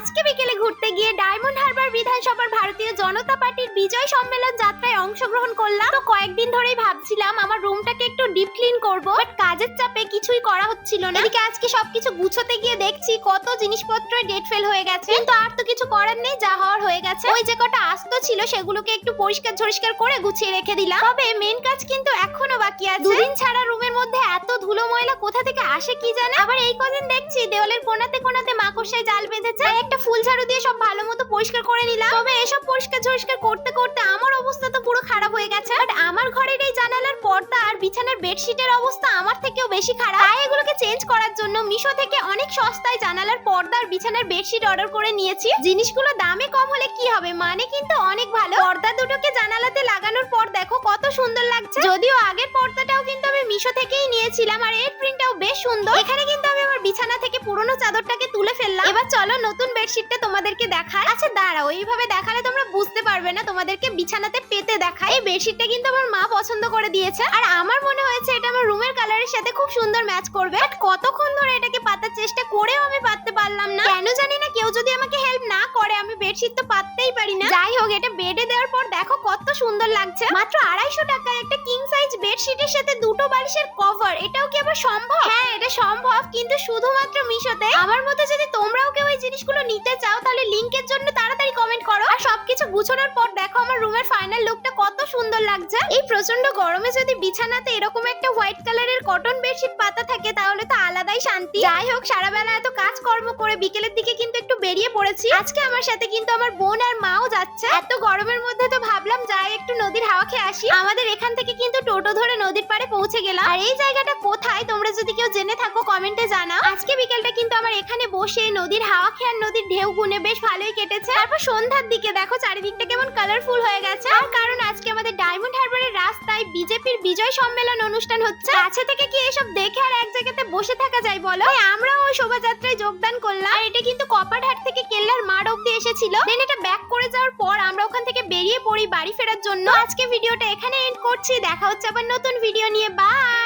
আজকে বিকেলে ঘুরতে গিয়ে ডায়মন্ড হারবার বিধানসভার ভারতীয় জনতা পার্টির বিজয় সম্মেলন যাত্রায় অংশগ্রহণ করলাম। তো কয়েকদিন ধরেই ভাবছিলাম আমার রুমটাকে একটু ডিপ ক্লিন করব, বাট কাজের চাপে কিছুই করা হচ্ছিল না। এদিকে আজকে সবকিছু গুছোতে গিয়ে দেখছি কত জিনিসপত্র ডেট ফেল হয়ে গেছে, কিন্তু আর তো কিছু করার নেই, যা হওয়ার হয়ে গেছে। ওই যে কটা আস্ত ছিল সেগুলোকে একটু পরিষ্কার ঝরিষ্কার করে গুছিয়ে রেখে দিলাম। তবে মেন কাজ কিন্তু এখনো বাকি আছে। দুদিন ছাড়া রুমের মধ্যে এত ধুলো ময়লা কোথা থেকে আসে কি জানে। আবার এই কদিন দেখছি দেওয়ালের কোণাতে কোণাতে মাকড়সায় জাল বেঁধেছে। একটা ফুল ঝাড়ু দিয়ে সব ভালো মতো পরিষ্কার করে নিলাম। তবে এসব পরিষ্কার ঝরিষ্কার করতে করতে আমার অবস্থা তো পুরো খারাপ হয়ে গেছে। বাট আমার ঘরের এই জানালার পর্দা আর বিছানার বেডশিটের অবস্থা আমার থেকেও বেশি খারাপ। তাই এগুলোকে চেঞ্জ করার জন্য মিশো থেকে অনেক সস্তায় জানালার পর্দা আর বিছানার বেডশিট অর্ডার করে নিয়েছি। জিনিসগুলো দামে কম হলে কি হবে, মানে কিন্তু অনেক ভালো। পর্দা দুটোকে জানালাতে লাগানোর পর দেখো কত সুন্দর লাগছে। যদিও আগের পর্দাটাও কিন্তু আমি মিশো থেকেই নিয়েছিলাম, আর এর প্রিন্টটাও বেশ সুন্দর। এখানে কিন্তু আমি আমার বিছানা থেকে পুরনো চাদরটাকে তুলে ফেললাম। এবার চলো নতুন বেডশিটটা তোমাদেরকে দেখাই। আচ্ছা দাঁড়াও, এইভাবে দেখালে তোমরা বুঝতে পারবে না, তোমাদেরকে বিছানাতে পেতে দেখাই। এই বেডশিটটা কিন্তু আমার মা পছন্দ করে দিয়েছে, আর আমার মনে হয়েছে এটা আমার রুমের কালারের সাথে খুব সুন্দর ম্যাচ করবে। বাট কতক্ষণ ধরে এটাকে পাতার চেষ্টা করেও আমি পাততে পারলাম না, কেন জানি না। কেউ যদি আমাকে হেল্প না করে আমি বেডশিট তো পাততেই পারি না। যাই হোক, এটা বেডে দেওয়ার পর দেখো কত সুন্দর লাগছে। মাত্র 250 টাকায় একটা কিং সাইজ বেডশিটের সাথে দুটো বালিশের কভার, এটাও কি আবার সম্ভব? হ্যাঁ, এটা সম্ভব, কিন্তু শুধুমাত্র মিশোতে। আমার মতে যদি তোমরাও কেউ এই জিনিসগুলো নিতে চাও তাহলে লিংকের জন্য তাড়াতাড়ি কমেন্ট করো। আর সবকিছু গুছানোর পর দেখো আমার রুমের ফাইনাল লুকটা কত সুন্দর লাগছে। এই প্রচন্ড গরমে যদি বিছানাতে এরকম একটা হোয়াইট কালারের কটন বেডশিট পাতা থাকে তাহলে তো আলাদাই শান্তি। যাই হোক, সারা বেলা এত কাজকর্ম করে বিকেলের দিকে কিন্তু একটু বেরিয়ে পড়েছি। আজকে আমার সাথে কিন্তু আমার বোন আর মাও যাচ্ছে। এত গরমের মধ্যে তো ভাবলাম যাই একটু নদীর হাওয়া খেয়ে আসি। আমাদের এখান থেকে কিন্তু টোটো ধরে নদীর পাড়ে পৌঁছে গেলাম। আর এই জায়গাটা কোথায় তোমরা যদি কেউ জেনে থাকো কমেন্টে জানাও। আজকে বিকেলটা কিন্তু আমার এখানে বসে নদীর হাওয়া খেয়ে আর নদীর ঢেউ গুনে বেশ ভালোই কেটেছে। তারপর সন্ধ্যার দিকে দেখো চারিদিকটা কেমন কালারফুল হয়ে গেছে। আর কারণ আজকে আমাদের ডায়মন্ড হারবারের রাস্তায় বিজেপির বিজয় সম্মেলন অনুষ্ঠান হচ্ছে। কাছে থেকে কি এসব দেখে আর এক জায়গাতে বসে থাকা যায় বলো? আমরাও ওই শোভাযাত্রায় যোগদান করলাম। আর এটা কিন্তু কপারহাট থেকে কেল্লার মাঠ অব্দি এসেছিল। দেন এটা ব্যাক করে যাওয়ার পর আমরা ওখান থেকে বেরিয়ে পড়ি বাড়ি ফেরার জন্য। আজকে ভিডিওটা এখানে এন্ড করছি। দেখা হচ্ছে আবার নতুন ভিডিও নিয়ে। বাই।